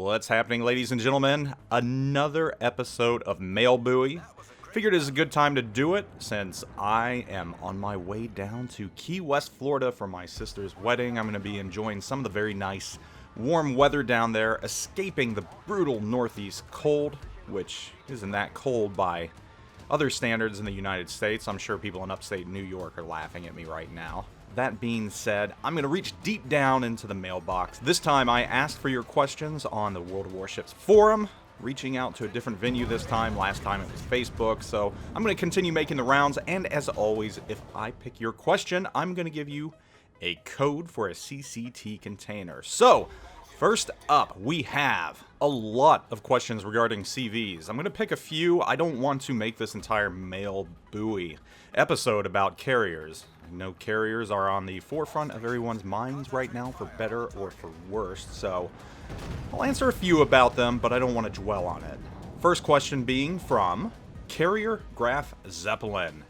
What's happening, ladies and gentlemen? Another episode of Mail Buoy. Figured it was a good time to do it since I am on my way down to Key West, Florida for my sister's wedding. I'm going to be enjoying some of the very nice warm weather down there, escaping the brutal northeast cold, which isn't that cold by other standards in the United States. I'm sure people in upstate New York are laughing at me right now. That being said, I'm going to reach deep down into the mailbox. This time I asked for your questions on the World of Warships forum, reaching out to a different venue this time. Last time it was Facebook, so I'm going to continue making the rounds, and as always, if I pick your question, I'm going to give you a code for a CCT container. So, first up, we have a lot of questions regarding CVs. I'm going to pick a few. I don't want to make this entire Mail Buoy episode about carriers. I know carriers are on the forefront of everyone's minds right now, for better or for worse, so I'll answer a few about them, but I don't want to dwell on it. First question being from Carrier Graf Zeppelin.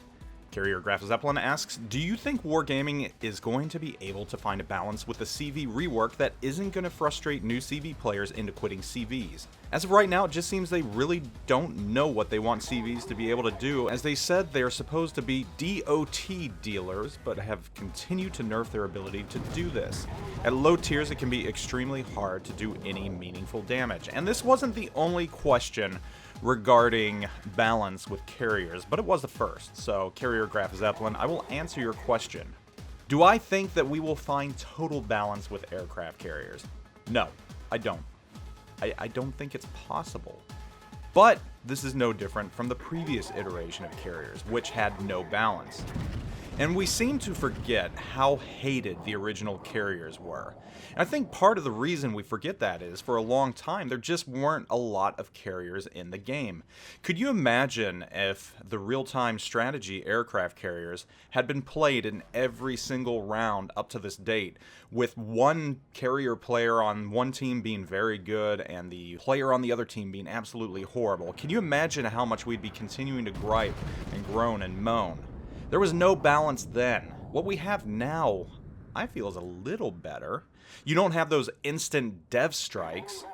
Carrier Graf Zeppelin asks, do you think Wargaming is going to be able to find a balance with the CV rework that isn't going to frustrate new CV players into quitting CVs? As of right now, it just seems they really don't know what they want CVs to be able to do, as they said they are supposed to be DOT dealers, but have continued to nerf their ability to do this. At low tiers, it can be extremely hard to do any meaningful damage. And this wasn't the only question regarding balance with carriers, but it was the first. So, Carrier Graf Zeppelin, I will answer your question. Do I think that we will find total balance with aircraft carriers? No, I don't. I don't think it's possible. But this is no different from the previous iteration of carriers, which had no balance. And we seem to forget how hated the original carriers were. And I think part of the reason we forget that is, for a long time, there just weren't a lot of carriers in the game. Could you imagine if the real-time strategy aircraft carriers had been played in every single round up to this date, with one carrier player on one team being very good and the player on the other team being absolutely horrible? Can you imagine how much we'd be continuing to gripe and groan and moan? There was no balance then. What we have now, I feel, is a little better. You don't have those instant dev strikes.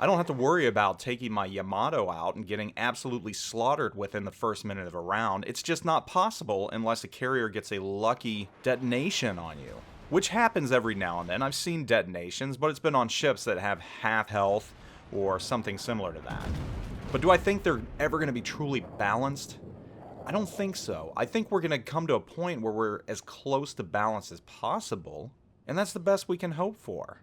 I don't have to worry about taking my Yamato out and getting absolutely slaughtered within the first minute of a round. It's just not possible unless a carrier gets a lucky detonation on you, which happens every now and then. I've seen detonations, but it's been on ships that have half health or something similar to that. But do I think they're ever going to be truly balanced? I don't think so. I think we're going to come to a point where we're as close to balance as possible, and that's the best we can hope for.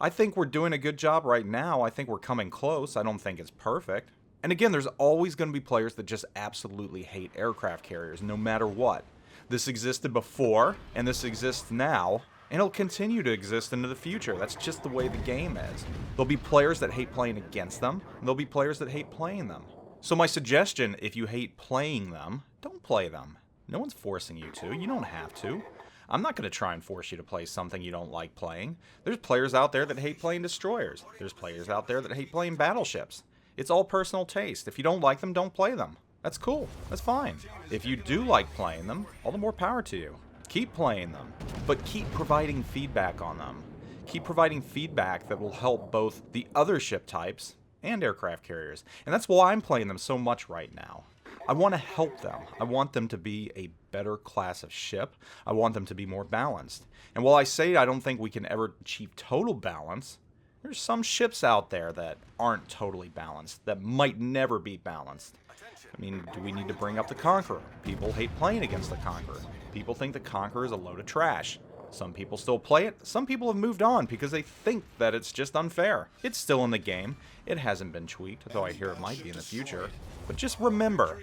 I think we're doing a good job right now. I think we're coming close. I don't think it's perfect. And again, there's always going to be players that just absolutely hate aircraft carriers, no matter what. This existed before, and this exists now, and it'll continue to exist into the future. That's just the way the game is. There'll be players that hate playing against them, and there'll be players that hate playing them. So my suggestion, if you hate playing them, don't play them. No one's forcing you to. You don't have to. I'm not going to try and force you to play something you don't like playing. There's players out there that hate playing destroyers. There's players out there that hate playing battleships. It's all personal taste. If you don't like them, don't play them. That's cool. That's fine. If you do like playing them, all the more power to you. Keep playing them, but keep providing feedback on them. Keep providing feedback that will help both the other ship types and aircraft carriers. And that's why I'm playing them so much right now. I want to help them. I want them to be a better class of ship. I want them to be more balanced. And while I say I don't think we can ever achieve total balance, there's some ships out there that aren't totally balanced, that might never be balanced. I mean, do we need to bring up the Conqueror? People hate playing against the Conqueror. People think the Conqueror is a load of trash. Some people still play it. Some people have moved on because they think that it's just unfair. It's still in the game. It hasn't been tweaked, though I hear it might be in the future. But just remember,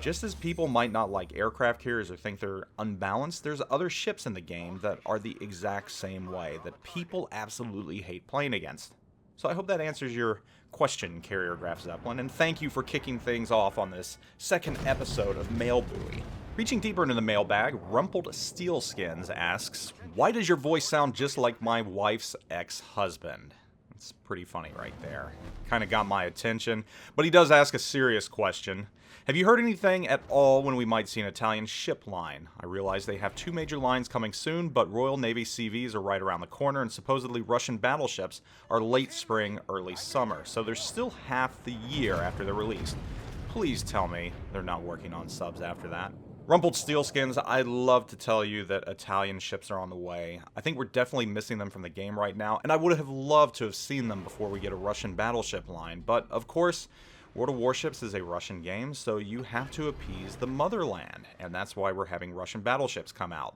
just as people might not like aircraft carriers or think they're unbalanced, there's other ships in the game that are the exact same way, that people absolutely hate playing against. So I hope that answers your question, Carrier Graf Zeppelin, and thank you for kicking things off on this second episode of Mail Buoy. Reaching deeper into the mailbag, Rumpled Steelskins asks, why does your voice sound just like my wife's ex-husband? It's pretty funny right there. Kind of got my attention. But he does ask a serious question. Have you heard anything at all when we might see an Italian ship line? I realize they have 2 major lines coming soon, but Royal Navy CVs are right around the corner, and supposedly Russian battleships are late spring, early summer, so there's still half the year after they're released. Please tell me they're not working on subs after that. Rumpled Steelskins, I'd love to tell you that Italian ships are on the way. I think we're definitely missing them from the game right now, and I would have loved to have seen them before we get a Russian battleship line, but of course, World of Warships is a Russian game, so you have to appease the motherland, and that's why we're having Russian battleships come out.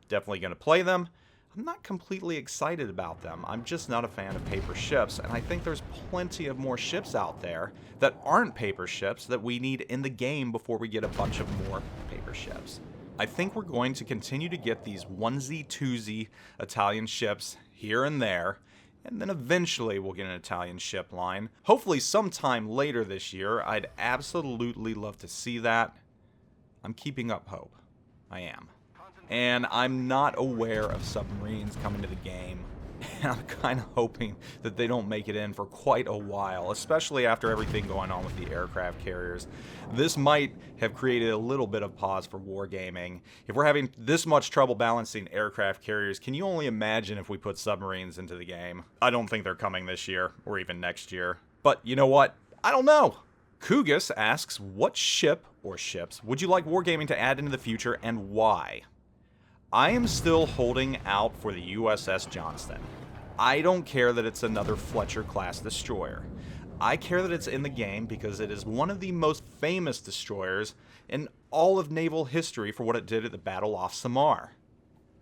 Definitely going to play them. I'm not completely excited about them. I'm just not a fan of paper ships, and I think there's plenty of more ships out there that aren't paper ships that we need in the game before we get a bunch of more paper ships. I think we're going to continue to get these onesie-twosie Italian ships here and there, and then eventually we'll get an Italian ship line. Hopefully sometime later this year. I'd absolutely love to see that. I'm keeping up hope. I am. And I'm not aware of submarines coming to the game. And I'm kind of hoping that they don't make it in for quite a while, especially after everything going on with the aircraft carriers. This might have created a little bit of pause for wargaming. If we're having this much trouble balancing aircraft carriers, can you only imagine if we put submarines into the game? I don't think they're coming this year, or even next year. But you know what? I don't know. Kugus asks, what ship or ships would you like wargaming to add into the future, and why? I am still holding out for the USS Johnston. I don't care that it's another Fletcher-class destroyer. I care that it's in the game because it is one of the most famous destroyers in all of naval history for what it did at the Battle off Samar.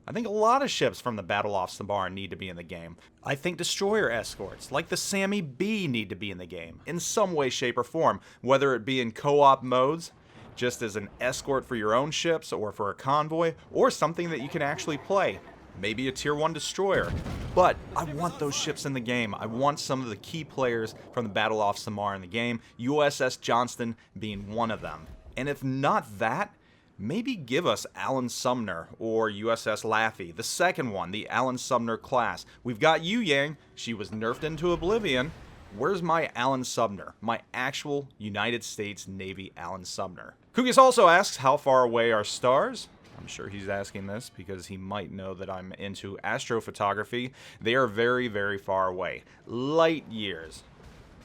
I think a lot of ships from the Battle off Samar need to be in the game. I think destroyer escorts, like the Sammy B, need to be in the game, in some way, shape, or form, whether it be in co-op modes, just as an escort for your own ships, or for a convoy, or something that you can actually play. Maybe a tier 1 destroyer. But I want those ships in the game. I want some of the key players from the Battle off Samar in the game, USS Johnston being one of them. And if not that, maybe give us Alan Sumner or USS Laffey, the second one, the Alan Sumner class. We've got Yu Yang, she was nerfed into oblivion. Where's my Alan Sumner? My actual United States Navy Alan Sumner. Kugus also asks, how far away are stars? I'm sure he's asking this because he might know that I'm into astrophotography. They are very, very far away. Light years.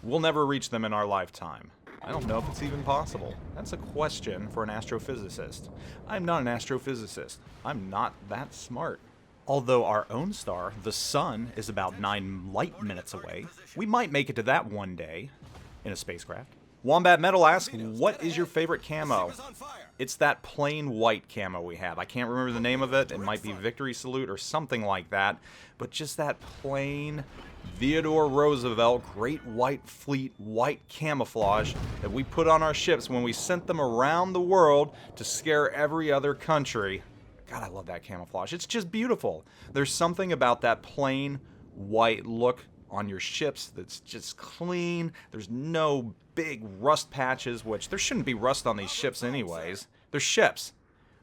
We'll never reach them in our lifetime. I don't know if it's even possible. That's a question for an astrophysicist. I'm not an astrophysicist. I'm not that smart. Although our own star, the Sun, is about 9 light minutes away, we might make it to that one day in a spacecraft. Wombat Metal asks, what is your favorite camo? It's that plain white camo we have. I can't remember the name of it. It might be Victory Salute or something like that. But just that plain Theodore Roosevelt Great White Fleet white camouflage that we put on our ships when we sent them around the world to scare every other country. God, I love that camouflage. It's just beautiful. There's something about that plain white look on your ships that's just clean. There's no big rust patches, which there shouldn't be rust on these ships anyways. They're ships.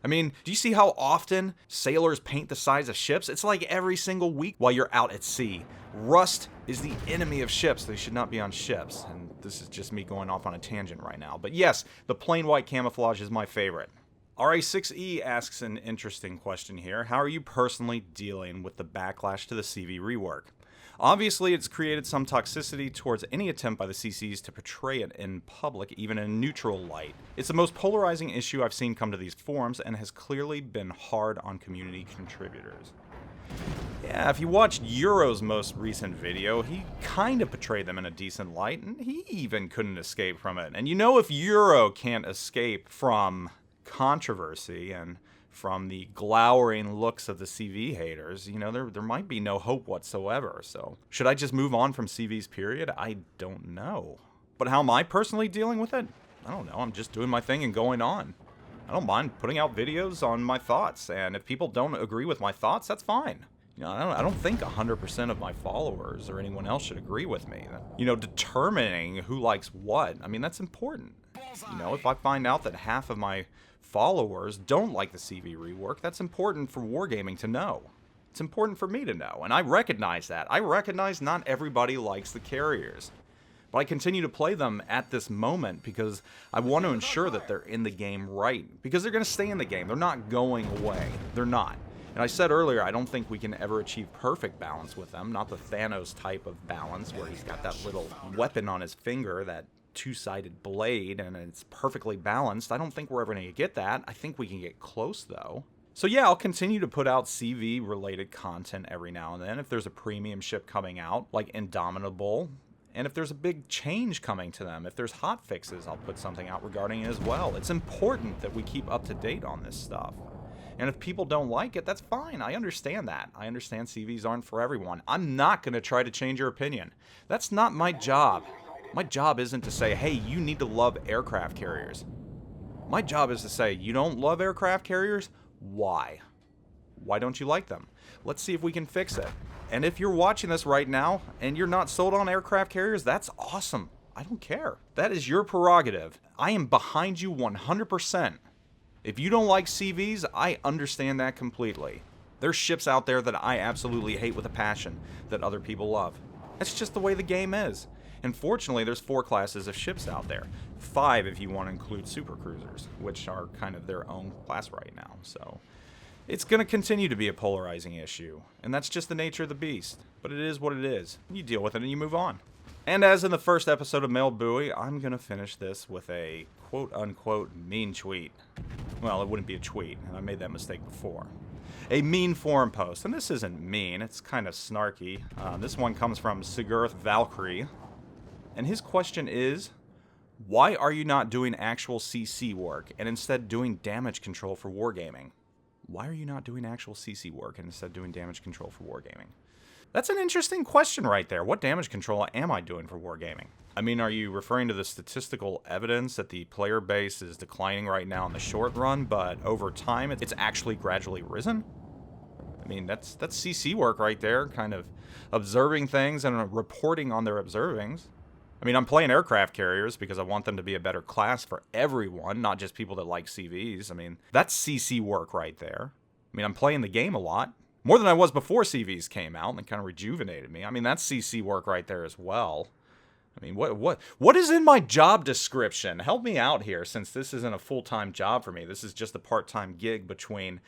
I mean, do you see how often sailors paint the sides of ships? It's like every single week while you're out at sea. Rust is the enemy of ships. They should not be on ships. And this is just me going off on a tangent right now. But yes, the plain white camouflage is my favorite. RA6E asks an interesting question here. How are you personally dealing with the backlash to the CV rework? Obviously, it's created some toxicity towards any attempt by the CCs to portray it in public, even in a neutral light. It's the most polarizing issue I've seen come to these forums and has clearly been hard on community contributors. Yeah, if you watched Euro's most recent video, he kind of portrayed them in a decent light, and he even couldn't escape from it. And you know, if Euro can't escape from controversy and from the glowering looks of the CV haters, you know, there might be no hope whatsoever. So, should I just move on from CVs, period? I don't know. But how am I personally dealing with it? I don't know. I'm just doing my thing and going on. I don't mind putting out videos on my thoughts, and if people don't agree with my thoughts, that's fine. You know, I don't think 100% of my followers or anyone else should agree with me. You know, determining who likes what, I mean, that's important. You know, if I find out that half of my followers don't like the CV rework, that's important for wargaming to know. It's important for me to know, and I recognize that. I recognize not everybody likes the carriers. But I continue to play them at this moment because I want to ensure that they're in the game right. Because they're going to stay in the game. They're not going away. They're not. And I said earlier, I don't think we can ever achieve perfect balance with them. Not the Thanos type of balance where he's got that little weapon on his finger, that two-sided blade, and it's perfectly balanced. I don't think we're ever going to get that. I think we can get close, though. So yeah, I'll continue to put out CV-related content every now and then if there's a premium ship coming out, like Indomitable. And if there's a big change coming to them, if there's hot fixes, I'll put something out regarding it as well. It's important that we keep up to date on this stuff. And if people don't like it, that's fine. I understand that. I understand CVs aren't for everyone. I'm not going to try to change your opinion. That's not my job. My job isn't to say, hey, you need to love aircraft carriers. My job is to say, you don't love aircraft carriers? Why? Why don't you like them? Let's see if we can fix it. And if you're watching this right now and you're not sold on aircraft carriers, that's awesome. I don't care. That is your prerogative. I am behind you 100%. If you don't like CVs, I understand that completely. There's ships out there that I absolutely hate with a passion that other people love. That's just the way the game is. And fortunately, there's 4 classes of ships out there. 5 if you want to include supercruisers, which are kind of their own class right now. So it's going to continue to be a polarizing issue, and that's just the nature of the beast. But it is what it is. You deal with it and you move on. And as in the first episode of Mail Buoy, I'm going to finish this with a quote-unquote mean tweet. Well, it wouldn't be a tweet, and I made that mistake before. A mean forum post, and this isn't mean, it's kind of snarky. This one comes from Sigurth Valkyrie, and his question is, why are you not doing actual CC work and instead doing damage control for wargaming? Why are you not doing actual CC work and instead doing damage control for wargaming? That's an interesting question right there. What damage control am I doing for wargaming? I mean, are you referring to the statistical evidence that the player base is declining right now in the short run, but over time it's actually gradually risen? I mean, that's CC work right there, kind of observing things and reporting on their observings. I mean, I'm playing aircraft carriers because I want them to be a better class for everyone, not just people that like CVs. I mean, that's CC work right there. I mean, I'm playing the game a lot. More than I was before CVs came out, and it kind of rejuvenated me. I mean, that's CC work right there as well. I mean, what is in my job description? Help me out here, since this isn't a full-time job for me. This is just a part-time gig between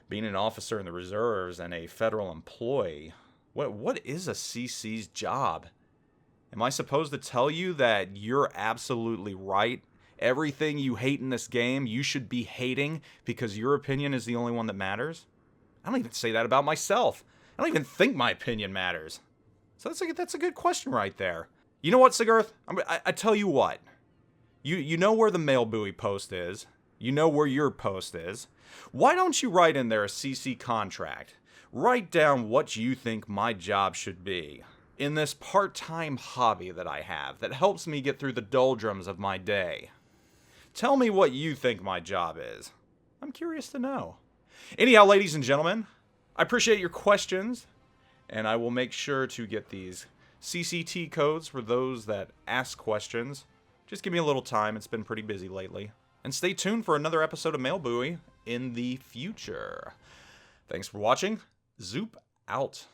being an officer in the reserves and a federal employee. What is a CC's job? Am I supposed to tell you that you're absolutely right? Everything you hate in this game, you should be hating because your opinion is the only one that matters? I don't even say that about myself. I don't even think my opinion matters. So that's a good question right there. You know what, Sigurth? I tell you what. You know where the Mail Buoy post is. You know where your post is. Why don't you write in there a CC contract? Write down what you think my job should be in this part-time hobby that I have that helps me get through the doldrums of my day. Tell me what you think my job is. I'm curious to know. Anyhow, ladies and gentlemen, I appreciate your questions, and I will make sure to get these CCT codes for those that ask questions. Just give me a little time. It's been pretty busy lately. And stay tuned for another episode of Mail Buoy in the future. Thanks for watching. Zoop out.